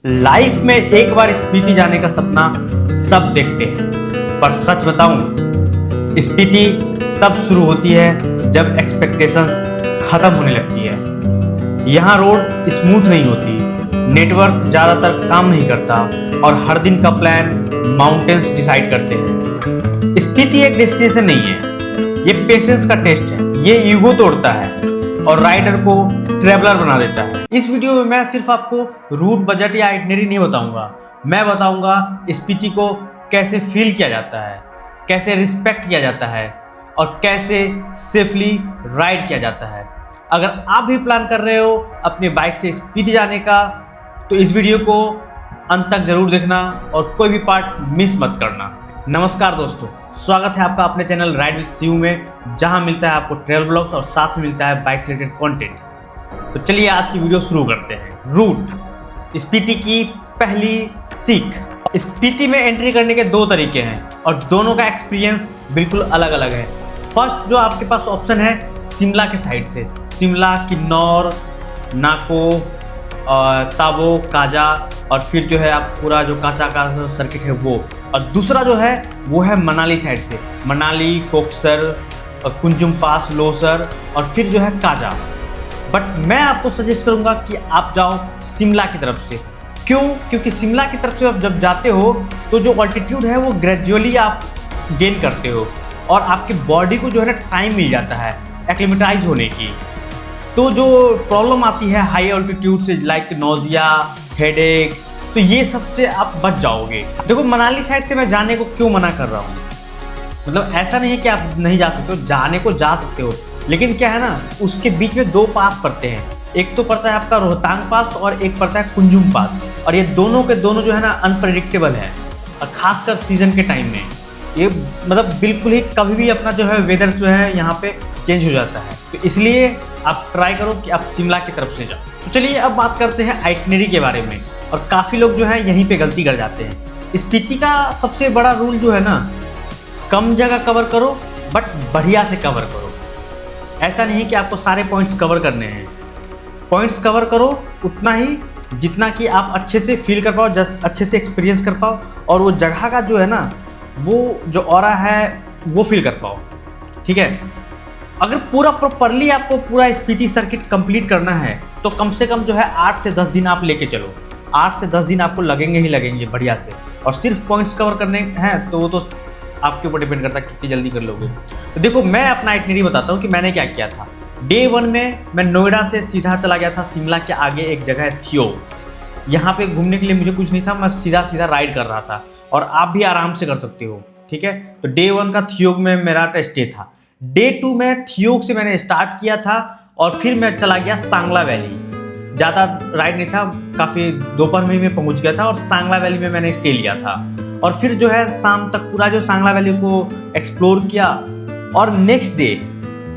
Life में एक बार स्पीति जाने का सपना सब देखते हैं, पर सच बताऊं, स्पीति तब शुरू होती है जब एक्सपेक्टेशंस खत्म होने लगती है। यहाँ रोड स्मूथ नहीं होती, नेटवर्क ज्यादातर काम नहीं करता और हर दिन का प्लान माउंटेन्स डिसाइड करते हैं। स्पीति एक डेस्टिनेशन नहीं है, ये पेशेंस का टेस्ट है। ये ईगो तोड़ता है और राइडर को ट्रेवलर बना देता है। इस वीडियो में मैं सिर्फ आपको रूट, बजट या आइटनरी नहीं बताऊंगा, मैं बताऊंगा स्पीति को कैसे फील किया जाता है, कैसे रिस्पेक्ट किया जाता है और कैसे सेफली राइड किया जाता है। अगर आप भी प्लान कर रहे हो अपने बाइक से स्पीति जाने का, तो इस वीडियो को अंत तक जरूर देखना और कोई भी पार्ट मिस मत करना। नमस्कार दोस्तों, स्वागत है आपका अपने चैनल राइड विद शिव में, जहां मिलता है आपको ट्रैवल ब्लॉग्स और साथ में मिलता है बाइक से रिलेटेड कंटेंट। तो चलिए आज की वीडियो शुरू करते हैं। रूट, स्पीति की पहली सीख। स्पीति में एंट्री करने के दो तरीके हैं और दोनों का एक्सपीरियंस बिल्कुल अलग अलग है। फर्स्ट जो आपके पास ऑप्शन है शिमला के साइड से, शिमला, किन्नौर, नाको, ताबो, काजा और फिर जो है आप पूरा जो काचा का सर्किट है वो। और दूसरा जो है वो है मनाली साइड से, मनाली, कोकसर, कुंजुम पास, लोसर और फिर जो है काजा। बट मैं आपको सजेस्ट करूंगा कि आप जाओ शिमला की तरफ से। क्यों? क्योंकि शिमला की तरफ से आप जब जाते हो तो जो ऑल्टीट्यूड है वो ग्रेजुअली आप गेन करते हो और आपकी बॉडी को जो है ना टाइम मिल जाता है एक्लिमेटाइज होने की। तो जो प्रॉब्लम आती है हाई ऑल्टीट्यूड से, लाइक नोजिया, हेडेक, तो ये सबसे आप बच जाओगे। देखो, मनाली साइड से मैं जाने को क्यों मना कर रहा हूँ, मतलब ऐसा नहीं है कि आप नहीं जा सकते हो, जाने को जा सकते हो, लेकिन क्या है ना, उसके बीच में दो पास पड़ते हैं। एक तो पड़ता है आपका रोहतांग पास और एक पड़ता है कुंजुम पास, और ये दोनों के दोनों जो है ना अनप्रेडिक्टेबल है, और खासकर सीजन के टाइम में ये मतलब बिल्कुल ही कभी भी अपना जो है वेदर जो है यहाँ पे चेंज हो जाता है। तो इसलिए आप ट्राई करो कि आप शिमला की तरफ से जाओ। तो चलिए अब बात करते हैं आइटनरी के बारे में, और काफ़ी लोग जो है यहीं पे गलती कर जाते हैं। स्पीति का सबसे बड़ा रूल जो है ना, कम जगह कवर करो बट बढ़िया से कवर करो। ऐसा नहीं कि आपको सारे पॉइंट्स कवर करने हैं, पॉइंट्स कवर करो उतना ही जितना कि आप अच्छे से फील कर पाओ, अच्छे से एक्सपीरियंस कर पाओ और वो जगह का जो है ना, वो जो ऑरा है वो फील कर पाओ। ठीक है, अगर पूरा प्रॉपरली आपको पूरा स्पीति सर्किट कंप्लीट करना है तो कम से कम जो है 8 से 10 दिन आप लेके चलो। 8 से 10 दिन आपको लगेंगे ही लगेंगे बढ़िया से, और सिर्फ पॉइंट्स कवर करने हैं तो वो तो आपके ऊपर डिपेंड करता है कितनी जल्दी कर लोगे। तो देखो, मैं अपना आइटनरी बताता हूँ कि मैंने क्या किया था। डे 1 में मैं नोएडा से सीधा चला गया था शिमला के आगे एक जगह है थियोग। यहाँ पे घूमने के लिए मुझे कुछ नहीं था, मैं सीधा सीधा राइड कर रहा था और आप भी आराम से कर सकते हो। ठीक है, तो डे 1 का थियोग में मेरा स्टे था। डे 2 में थियोग से मैंने स्टार्ट किया था और फिर मैं चला गया सांगला वैली। ज़्यादा राइड नहीं था, काफ़ी दोपहर में ही मैं पहुँच गया था और सांगला वैली में मैंने स्टे लिया था। और फिर जो है शाम तक पूरा जो सांगला वैली को एक्सप्लोर किया। और नेक्स्ट डे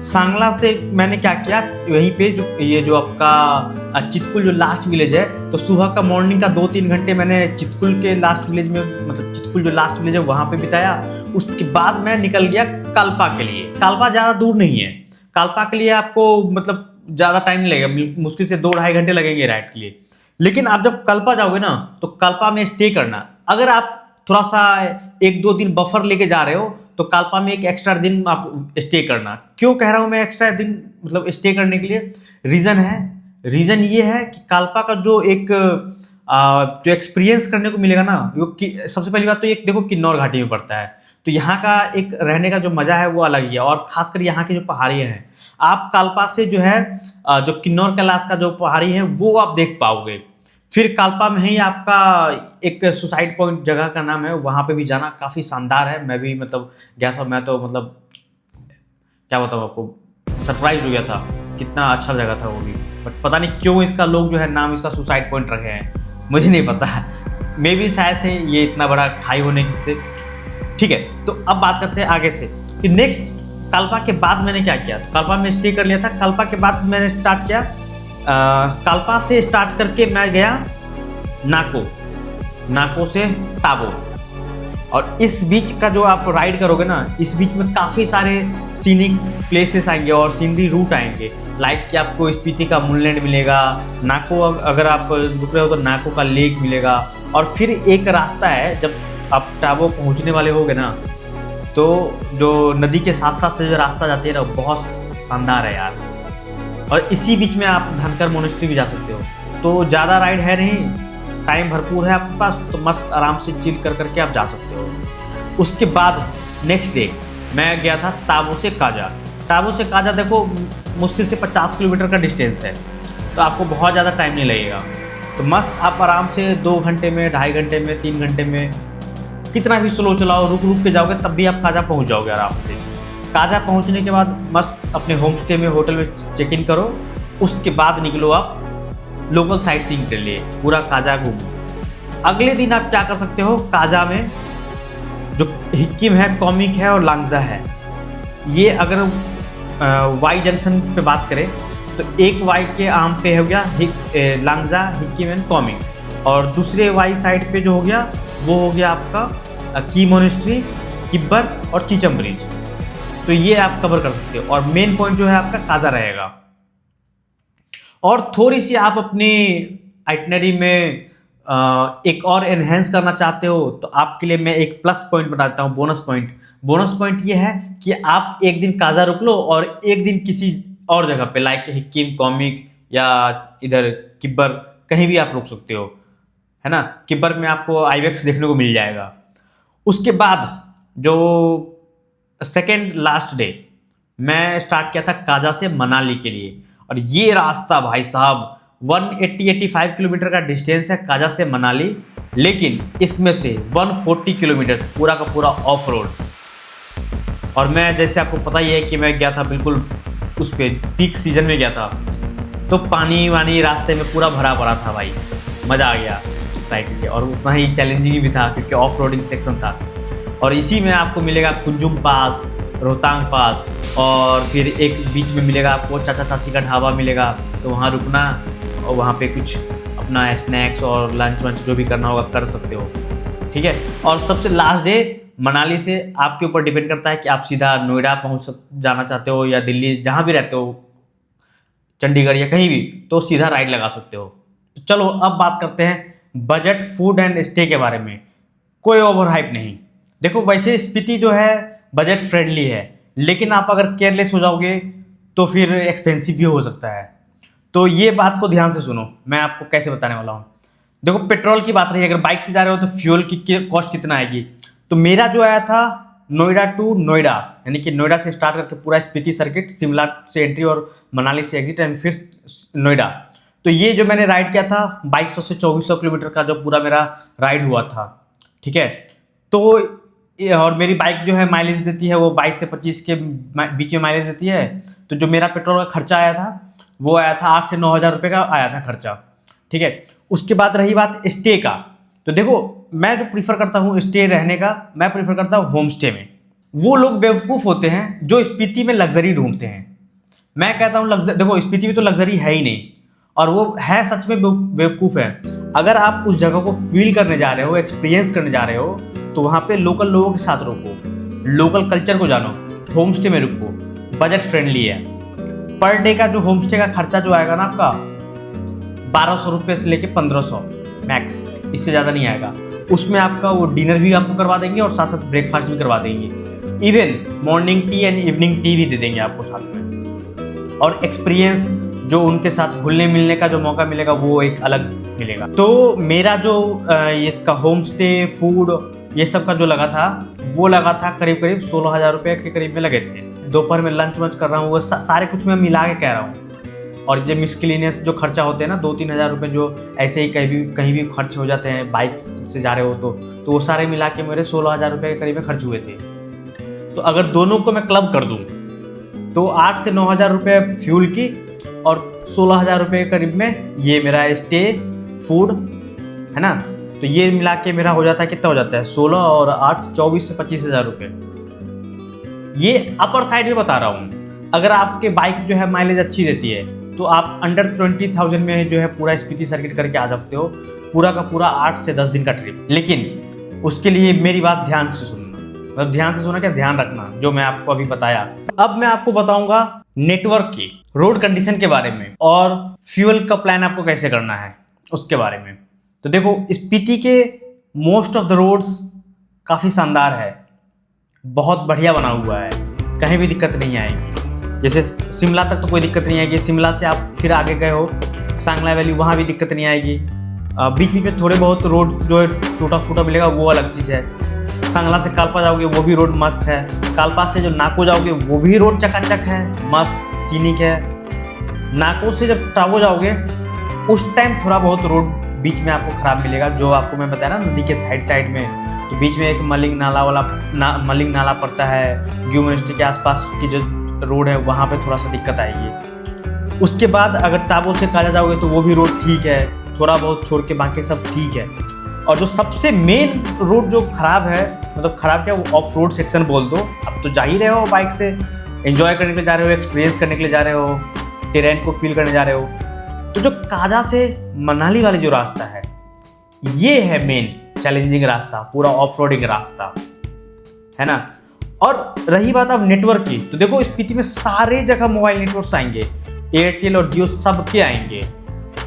सांगला से मैंने क्या किया, वहीं पे जो ये जो आपका चितकुल जो लास्ट विलेज है, तो सुबह का मॉर्निंग का 2-3 घंटे मैंने चितकुल के लास्ट विलेज में, मतलब चितकुल जो लास्ट विलेज है वहाँ पे बिताया। उसके बाद मैं निकल गया कालपा के लिए। कालपा ज़्यादा दूर नहीं है, कालपा के लिए आपको मतलब ज़्यादा टाइम नहीं लगेगा, मुश्किल से 2-2.5 घंटे लगेंगे राइड के लिए। लेकिन आप जब कालपा जाओगे ना तो कालपा में स्टे करना। अगर आप थोड़ा सा 1-2 दिन बफर लेके जा रहे हो तो कालपा में एक एक्स्ट्रा दिन आप स्टे करना। क्यों कह रहा हूँ मैं एक्स्ट्रा दिन मतलब स्टे करने के लिए? रीज़न ये है कि कालपा का जो एक जो एक्सपीरियंस करने को मिलेगा ना, वो सबसे पहली बात तो एक देखो किन्नौर घाटी में पड़ता है, तो यहाँ का एक रहने का जो मज़ा है वो अलग ही है। और खासकर यहाँ की जो पहाड़ियाँ हैं, आप कालपा से जो है जो किन्नौर कैलाश का जो पहाड़ी है वो आप देख पाओगे। फिर कालपा में ही आपका एक सुसाइड पॉइंट जगह का नाम है, वहाँ पे भी जाना काफ़ी शानदार है। मैं भी मतलब गया था, मैं तो मतलब क्या बताऊँ आपको, सरप्राइज हो गया था, कितना अच्छा जगह था वो भी। बट पता नहीं क्यों इसका लोग जो है नाम इसका सुसाइड पॉइंट रखे हैं, मुझे नहीं पता, मे भी शायद से ये इतना बड़ा खाई होने की से। ठीक है, तो अब बात करते हैं आगे से कि नेक्स्ट कालपा के बाद मैंने क्या किया। कालपा में स्टे कर लिया था, कालपा के बाद मैंने स्टार्ट किया, कालपा से स्टार्ट करके मैं गया नाको, नाको से ताबो। और इस बीच का जो आप राइड करोगे ना, इस बीच में काफ़ी सारे सीनिक प्लेसेस आएंगे और सीनरी रूट आएंगे। लाइक कि आपको स्पीति का मूनलैंड मिलेगा, नाको अगर आप रुक रहे हो तो नाको का लेक मिलेगा। और फिर एक रास्ता है, जब आप टाबो पहुंचने वाले होगे ना, तो जो नदी के साथ साथ से जो रास्ता जाती है ना, बहुत शानदार है यार। और इसी बीच में आप धनकर मोनेस्ट्री भी जा सकते हो। तो ज़्यादा राइड है नहीं, टाइम भरपूर है आपके पास, तो मस्त आराम से चिल कर करके आप जा सकते हो। उसके बाद नेक्स्ट डे मैं गया था ताबो से काजा। ताबो से काजा देखो मुश्किल से 50 किलोमीटर का डिस्टेंस है, तो आपको बहुत ज़्यादा टाइम नहीं लगेगा। तो मस्त आप आराम से 2 घंटे में, 2.5 घंटे में, 3 घंटे में, कितना भी स्लो चलाओ, रुक रुक के जाओगे तब भी आप काजा पहुंच जाओगे आराम से। काजा पहुंचने के बाद मस्त अपने होम स्टे में, होटल में चेक इन करो। उसके बाद निकलो आप लोकल साइट सीइंग के लिए, पूरा काजा घूमो। अगले दिन आप क्या कर सकते हो, काजा में जो हिक्किम है, कॉमिक है और लांगजा है, ये अगर वाई जंक्शन पे बात करें तो एक वाई के आर्म पे हो गया लांगजा, हिक्किम एंड कॉमिक, और दूसरे वाई साइड पे जो हो गया वो हो गया आपका की मोनेस्ट्री, किब्बर और चीचम ब्रिज। तो ये आप कवर कर सकते हो और मेन पॉइंट जो है आपका काजा रहेगा। और थोड़ी सी आप अपनी आइटनरी में एक और एनहेंस करना चाहते हो तो आपके लिए मैं एक प्लस पॉइंट बताता हूँ, बोनस पॉइंट। बोनस पॉइंट ये है कि आप एक दिन काजा रुक लो और एक दिन किसी और जगह पे, लाइक हिक्किम, कॉमिक या इधर किब्बर, कहीं भी आप रुक सकते हो, है ना। किब्बर में आपको आईवेक्स देखने को मिल जाएगा। उसके बाद जो सेकेंड लास्ट डे मैं स्टार्ट किया था काजा से मनाली के लिए, और ये रास्ता भाई साहब 180-85 किलोमीटर का डिस्टेंस है काजा से मनाली, लेकिन इसमें से 140 किलोमीटर पूरा का पूरा ऑफ रोड। और मैं, जैसे आपको पता ही है कि मैं गया था बिल्कुल उस पे पीक सीजन में गया था, तो पानी वानी रास्ते में पूरा भरा पड़ा था भाई, मज़ा आ गया राइड के। और उतना ही चैलेंजिंग भी था क्योंकि ऑफ रोडिंग सेक्शन था। और इसी में आपको मिलेगा कुंजुम पास, रोहतांग पास, और फिर एक बीच में मिलेगा आपको चाचा चाची का ढाबा मिलेगा, तो वहाँ रुकना और वहाँ पे कुछ अपना स्नैक्स और लंच वंच जो भी करना होगा कर सकते हो, ठीक है। और सबसे लास्ट डे मनाली से आपके ऊपर डिपेंड करता है कि आप सीधा नोएडा जाना चाहते हो या दिल्ली, जहाँ भी रहते हो, चंडीगढ़ या कहीं भी, तो सीधा राइड लगा सकते हो। तो चलो अब बात करते हैं बजट फूड एंड स्टे के बारे में। कोई ओवर हाइप नहीं। देखो वैसे स्पीति जो है बजट फ्रेंडली है, लेकिन आप अगर केयरलेस हो जाओगे तो फिर एक्सपेंसिव भी हो सकता है। तो ये बात को ध्यान से सुनो, मैं आपको कैसे बताने वाला हूँ। देखो पेट्रोल की बात रही, अगर बाइक से जा रहे हो तो फ्यूल की कॉस्ट कितना आएगी। तो मेरा जो आया था नोएडा टू नोएडा, यानी कि नोएडा से स्टार्ट करके पूरा स्पीति सर्किट, शिमला से एंट्री और मनाली से एग्जिट एंड फिर नोएडा। तो ये जो मैंने राइड किया था 2200 से 2400 किलोमीटर का जो पूरा मेरा राइड हुआ था, ठीक है। तो और मेरी बाइक जो है माइलेज देती है वो 22 से 25 के बीच में माइलेज देती है। तो जो मेरा पेट्रोल का खर्चा आया था वो आया था 8 से 9 हज़ार रुपये का आया था खर्चा, ठीक है। उसके बाद रही बात स्टे का, तो देखो मैं जो प्रीफर करता हूँ स्टे रहने का, मैं प्रीफर करता हूँ होम स्टे में। वो लोग बेवकूफ़ होते हैं जो स्पीति में लग्जरी ढूंढते हैं। मैं कहता हूँ देखो स्पीति में तो लग्जरी है ही नहीं, और वो है सच में बेवकूफ़ है। अगर आप उस जगह को फील करने जा रहे हो, एक्सपीरियंस करने जा रहे हो, तो वहाँ पे लोकल लोगों के साथ रुको, लोकल कल्चर को जानो, होम स्टे में रुको, बजट फ्रेंडली है। पर डे का जो होम स्टे का खर्चा जो आएगा ना आपका 1200 रुपये से लेके 1500 मैक्स, इससे ज़्यादा नहीं आएगा। उसमें आपका वो डिनर भी आपको करवा देंगे और साथ साथ ब्रेकफास्ट भी करवा देंगे, even morning tea and evening tea भी दे देंगे आपको साथ में। और एक्सपीरियंस जो उनके साथ घुलने मिलने का जो मौका मिलेगा वो एक अलग मिलेगा। तो मेरा जो इसका होम स्टे, फूड, ये सब का जो लगा था वो लगा था करीब करीब 16,000 रुपये के करीब में लगे थे। दोपहर में लंच वंच कर रहा हूँ, वो सारे कुछ मैं मिला के कह रहा हूँ। और ये मिसक्लिनियस जो खर्चा होते हैं ना 2-3 हज़ार रुपये जो ऐसे ही कहीं भी खर्च हो जाते हैं बाइक से जा रहे हो तो वो सारे मिला के मेरे 16,000 रुपये के करीब में खर्च हुए थे। तो अगर दोनों को मैं क्लब कर दूँ तो 8 से 9 हज़ार रुपये फ्यूल की और 16,000 रुपये के करीब में ये मेरा स्टे, फूड, है ना। तो ये मिला के मेरा हो जाता है, कितना हो जाता है 16 और 8 24 से 25,000 रुपये। ये अपर साइड में बता रहा हूँ। अगर आपके बाइक जो है माइलेज अच्छी देती है तो आप अंडर 20,000 में जो है पूरा स्पीति सर्किट करके आ सकते हो, पूरा का पूरा 8 से 10 दिन का ट्रिप। लेकिन उसके लिए मेरी बात ध्यान से सुनना, मतलब ध्यान से सुनना क्या, ध्यान रखना जो मैं आपको अभी बताया। अब मैं आपको बताऊंगा नेटवर्क की, रोड कंडीशन के बारे में और फ्यूल का प्लान आपको कैसे करना है उसके बारे में। तो देखो, स्पीति के मोस्ट ऑफ द रोड्स काफ़ी शानदार है, बहुत बढ़िया बना हुआ है, कहीं भी दिक्कत नहीं आएगी। जैसे शिमला तक तो कोई दिक्कत नहीं आएगी, शिमला से आप फिर आगे गए हो सांगला वैली, वहाँ भी दिक्कत नहीं आएगी। बीच बीच में थोड़े बहुत रोड जो है टूटा फूटा मिलेगा, वो अलग चीज़ है। सांगला से कालपा जाओगे वो भी रोड मस्त है, कालपा से जो नाको जाओगे वो भी रोड चकाचक है, मस्त सीनिक है। नाको से जब टावो जाओगे उस टाइम थोड़ा बहुत रोड बीच में आपको ख़राब मिलेगा, जो आपको मैं बताया ना नदी के साइड में। तो बीच में एक मलिंग नाला पड़ता है, ग्यू यूनिवर्सिटी के आसपास की जो रोड है वहाँ पे थोड़ा सा दिक्कत आएगी। उसके बाद अगर टाबो से काजा जाओगे तो वो भी रोड ठीक है, थोड़ा बहुत छोड़ के बाकी सब ठीक है। और जो सबसे मेन रोड जो ख़राब है, मतलब ख़राब क्या, वो ऑफ रोड सेक्शन बोल दो। अब तो जा ही रहे हो बाइक से, एंजॉय करने के लिए जा रहे हो, एक्सपीरियंस करने के लिए जा रहे हो, टेरेन को फील करने जा रहे हो। तो जो काजा से मनाली वाली जो रास्ता है, ये है मेन चैलेंजिंग रास्ता, पूरा ऑफ रोडिंग रास्ता है ना। और रही बात अब नेटवर्क की, तो देखो स्पीति में सारे जगह मोबाइल नेटवर्क आएंगे, एयरटेल और जियो सबके आएंगे,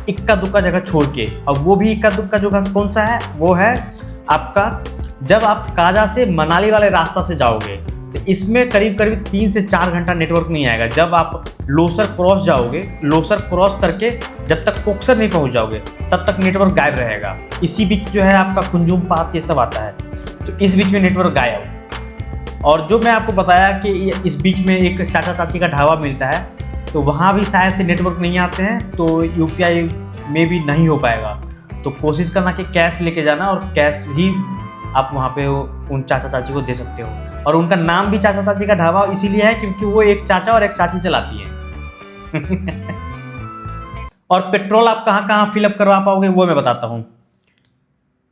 इक्का दुक्का जगह छोड़ के। और वो भी इक्का दुक्का जगह कौन सा है, वो है आपका जब आप काजा से मनाली वाले रास्ता से जाओगे तो इसमें करीब 3 से 4 घंटा नेटवर्क नहीं आएगा। जब आप लोसर क्रॉस जाओगे, लोसर क्रॉस करके जब तक कोकसर नहीं पहुंच जाओगे तब तक नेटवर्क गायब रहेगा। इसी बीच जो है आपका कुंजुम पास ये सब आता है, तो इस बीच में नेटवर्क गायब। और जो मैं आपको बताया कि इस बीच में एक चाचा चाची का ढाबा मिलता है, तो वहाँ भी शायद से नेटवर्क नहीं आते हैं, तो यूपीआई में भी नहीं हो पाएगा। तो कोशिश करना कि कैश लेके जाना, और कैश ही आप वहाँ पे उन चाचा चाची को दे सकते हो। और उनका नाम भी चाचा चाची का ढाबा इसीलिए है क्योंकि वो एक चाचा और एक चाची चलाती है। और पेट्रोल आप कहाँ कहाँ फिलअप करवा पाओगे वो मैं बताता हूँ।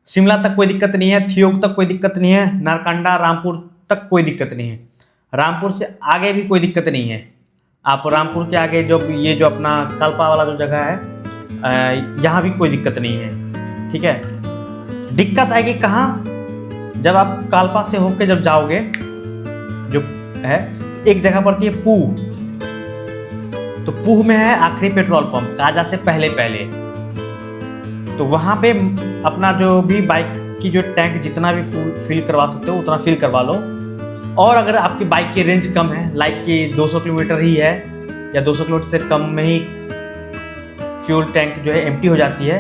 शिमला तक कोई दिक्कत नहीं है, थियोग तक कोई दिक्कत नहीं है, नारकंडा रामपुर तक कोई दिक्कत नहीं है, रामपुर से आगे भी कोई दिक्कत नहीं है। आप रामपुर के आगे जो ये जो अपना कालपा वाला जो जगह है, यहाँ भी कोई दिक्कत नहीं है, ठीक है। दिक्कत आएगी कहाँ, जब आप कालपा से होके जब जाओगे, जो है एक जगह पड़ती है पूह, तो पूह में है आखिरी पेट्रोल पंप काजा से पहले। तो वहाँ पे अपना जो भी बाइक की जो टैंक जितना भी फिल करवा सकते हो उतना फिल करवा लो। और अगर आपकी बाइक की रेंज कम है, लाइक कि 200 किलोमीटर ही है या 200 किलोमीटर से कम में ही फ्यूल टैंक जो है एम्प्टी हो जाती है,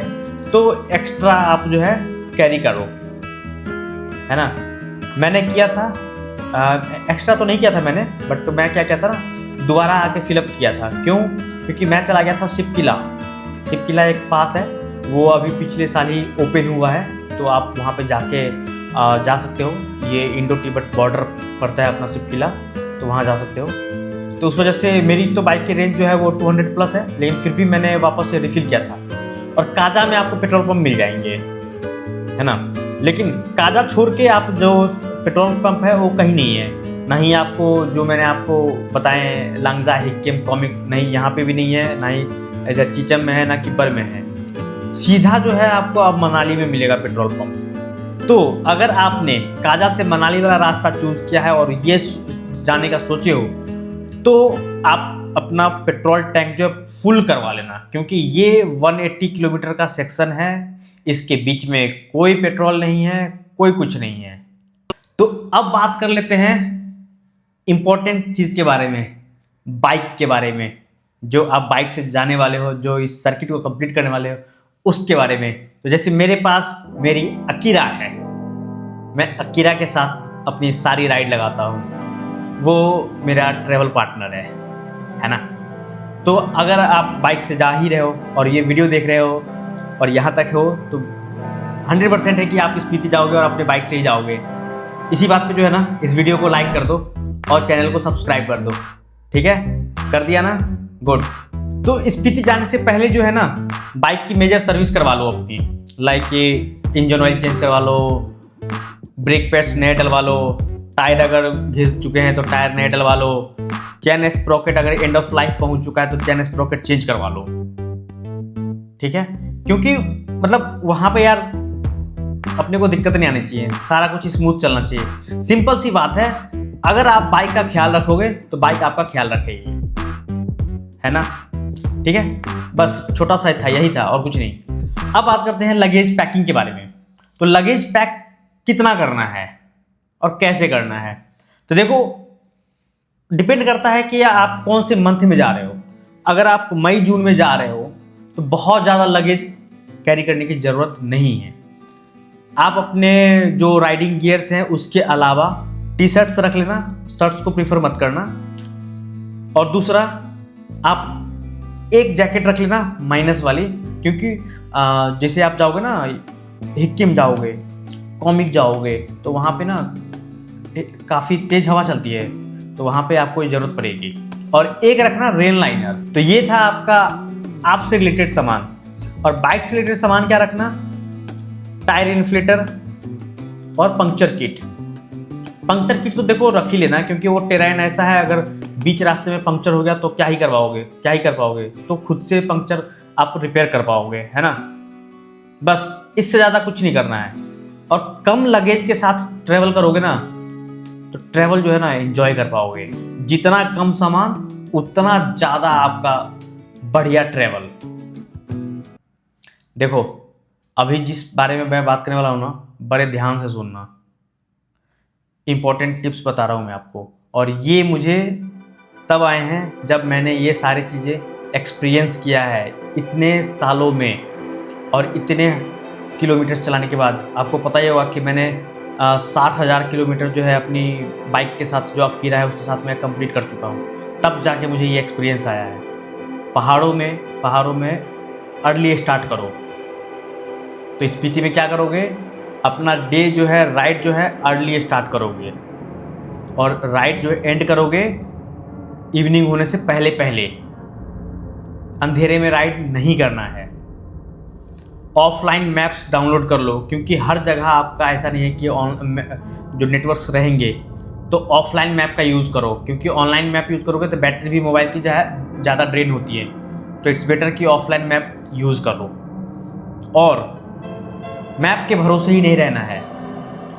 तो एक्स्ट्रा आप जो है कैरी करो, है ना। मैंने किया था, एक्स्ट्रा तो नहीं किया था मैंने, बट मैं क्या कहता ना, दोबारा आके फिलअप किया था। क्यों? क्योंकि मैं चला गया था शिवकिला एक पास है, वो अभी पिछले साल ही ओपन हुआ है, तो आप वहाँ पे जाके जा सकते हो। ये इंडो तिब्बत बॉर्डर पड़ता है अपना शिवकिला, तो वहाँ जा सकते हो। तो उस वजह से मेरी तो बाइक की रेंज जो है वो 200 प्लस है, लेकिन फिर भी मैंने वापस से रिफिल किया था। और काजा में आपको पेट्रोल पंप मिल जाएंगे, है ना। लेकिन काजा छोड़ के आप जो पेट्रोल पंप है वो कहीं नहीं है, ना ही आपको जो मैंने आपको बताए लांगजा, हिक्किम, कॉमिक, नहीं यहाँ पे भी नहीं है, ना ही इधर चीचम में है, ना किब्बर में है। सीधा जो है आपको अब मनाली में मिलेगा पेट्रोल पंप। तो अगर आपने काजा से मनाली वाला रास्ता चूज किया है और ये जाने का सोचे हो, तो आप अपना पेट्रोल टैंक जो फुल करवा लेना, क्योंकि ये 180 किलोमीटर का सेक्शन है, इसके बीच में कोई पेट्रोल नहीं है, कोई कुछ नहीं है। तो अब बात कर लेते हैं इंपॉर्टेंट चीज़ के बारे में, बाइक के बारे में। जो आप बाइक से जाने वाले हो, जो इस सर्किट को कंप्लीट करने वाले हो, उसके बारे में। तो जैसे मेरे पास मेरी अकीरा है, मैं अकीरा के साथ अपनी सारी राइड लगाता हूँ, वो मेरा ट्रैवल पार्टनर है ना। तो अगर आप बाइक से जा ही रहे हो और ये वीडियो देख रहे हो और यहाँ तक हो, तो 100% है कि आप स्पीति जाओगे और अपने बाइक से ही जाओगे। इसी बात पे जो है ना, इस वीडियो को लाइक कर दो और चैनल को सब्सक्राइब कर दो, ठीक है। कर दिया ना, गुड। तो स्पीति जाने से पहले जो है ना, बाइक की मेजर सर्विस करवा लो अपनी, लाइक ये इंजन ऑयल चेंज करवा लो, ब्रेक पैड्स नए डलवा लो, टायर अगर घिस चुके हैं तो टायर नए डलवा लो, चैन स्प्रॉकेट अगर एंड ऑफ लाइफ पहुंच चुका है तो चैन स्प्रॉकेट चेंज करवा लो, ठीक है। क्योंकि मतलब वहाँ पे यार अपने को दिक्कत नहीं आनी चाहिए, सारा कुछ स्मूथ चलना चाहिए। सिंपल सी बात है, अगर आप बाइक का ख्याल रखोगे तो बाइक आपका ख्याल रखेगी, है ना। ठीक है, बस छोटा सा था, यही था और कुछ नहीं। अब बात करते हैं लगेज पैकिंग के बारे में। तो लगेज पैक कितना करना है और कैसे करना है, तो देखो डिपेंड करता है कि आप कौन से मंथ में जा रहे हो। अगर आप मई जून में जा रहे हो तो बहुत ज़्यादा लगेज कैरी करने की ज़रूरत नहीं है। आप अपने जो राइडिंग गियर्स हैं उसके अलावा टी शर्ट्स रख लेना, शर्ट्स को प्रीफर मत करना। और दूसरा, आप एक जैकेट रख लेना माइनस वाली, क्योंकि जैसे आप जाओगे ना, हिक्किम जाओगे, कॉमिक जाओगे, तो वहाँ पे ना काफ़ी तेज़ हवा चलती है, तो वहाँ पे आपको ज़रूरत पड़ेगी। और एक रखना रेन लाइनर। तो ये था आपका आपसे रिलेटेड सामान। और बाइक से रिलेटेड सामान क्या रखना, टायर इन्फ्लेटर और पंक्चर किट। पंक्चर किट तो देखो रख ही लेना, क्योंकि वो टेरेन ऐसा है, अगर बीच रास्ते में पंक्चर हो गया तो क्या ही कर पाओगे, तो खुद से पंक्चर आप रिपेयर कर पाओगे, है ना। बस इससे ज़्यादा कुछ नहीं करना है। और कम लगेज के साथ ट्रैवल करोगे ना, तो ट्रैवल जो है ना एंजॉय कर पाओगे। जितना कम सामान उतना ज़्यादा आपका बढ़िया ट्रैवल। देखो अभी जिस बारे में मैं बात करने वाला हूँ ना, बड़े ध्यान से सुनना, इंपॉर्टेंट टिप्स बता रहा हूँ मैं आपको। और ये मुझे तब आए हैं जब मैंने ये सारी चीज़ें एक्सपीरियंस किया है इतने सालों में, और इतने किलोमीटर्स चलाने के बाद। आपको पता ही होगा कि मैंने 60,000 किलोमीटर जो है अपनी बाइक के साथ, जो अब किया है उसके साथ मैं कंप्लीट कर चुका हूँ। तब जाके मुझे ये एक्सपीरियंस आया है। पहाड़ों में अर्ली स्टार्ट करो। तो स्पीति में क्या करोगे, अपना डे जो है, राइड जो है अर्ली स्टार्ट करोगे, और राइड जो है एंड करोगे इवनिंग होने से पहले। अंधेरे में राइड नहीं करना है। ऑफलाइन मैप्स डाउनलोड कर लो, क्योंकि हर जगह आपका ऐसा नहीं है कि जो नेटवर्क्स रहेंगे, तो ऑफलाइन मैप का यूज़ करो, क्योंकि ऑनलाइन मैप यूज़ करोगे तो बैटरी भी मोबाइल की जो है ज़्यादा ड्रेन होती है। तो इट्स बेटर कि ऑफलाइन मैप यूज़ करो। और मैप के भरोसे ही नहीं रहना है,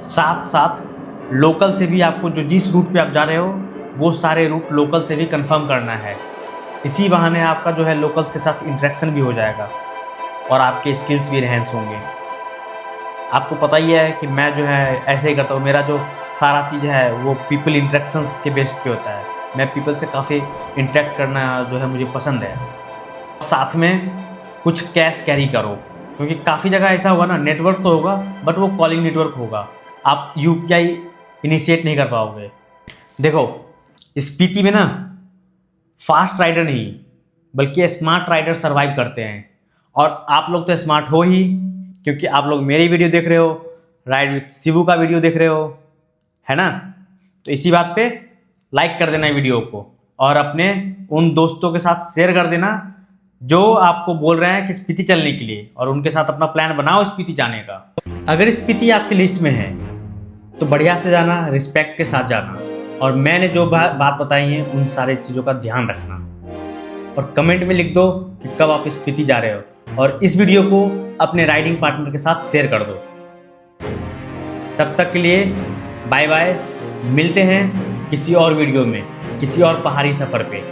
साथ साथ लोकल से भी आपको, जो जिस रूट पे आप जा रहे हो वो सारे रूट लोकल से भी कंफर्म करना है। इसी बहाने आपका जो है लोकल्स के साथ इंटरेक्शन भी हो जाएगा और आपके स्किल्स भी एनहेंस होंगे। आपको पता ही है कि मैं जो है ऐसे ही करता हूँ। मेरा जो सारा चीज़ है वो पीपल इंटरेक्शंस के बेस पे होता है। मैं पीपल से काफ़ी इंटरेक्ट करना जो है मुझे पसंद है। साथ में कुछ कैश कैरी करो, क्योंकि काफ़ी जगह ऐसा होगा ना, नेटवर्क तो होगा बट वो कॉलिंग नेटवर्क होगा, आप UPI इनिशिएट नहीं कर पाओगे। देखो स्पीति में ना फास्ट राइडर नहीं बल्कि स्मार्ट राइडर सर्वाइव करते हैं। और आप लोग तो स्मार्ट हो ही, क्योंकि आप लोग मेरी वीडियो देख रहे हो, राइड विथ शिवू का वीडियो देख रहे हो, है ना। तो इसी बात पे लाइक कर देना वीडियो को, और अपने उन दोस्तों के साथ शेयर कर देना जो आपको बोल रहे हैं कि स्पीति चलने के लिए, और उनके साथ अपना प्लान बनाओ स्पीति जाने का। अगर स्पीति आपकी लिस्ट में है तो बढ़िया से जाना, रिस्पेक्ट के साथ जाना, और मैंने जो बात बताई है उन सारी चीज़ों का ध्यान रखना। और कमेंट में लिख दो कि कब आप स्पीति जा रहे हो, और इस वीडियो को अपने राइडिंग पार्टनर के साथ शेयर कर दो। तब तक के लिए बाय बाय, मिलते हैं किसी और वीडियो में, किसी और पहाड़ी सफ़र पे।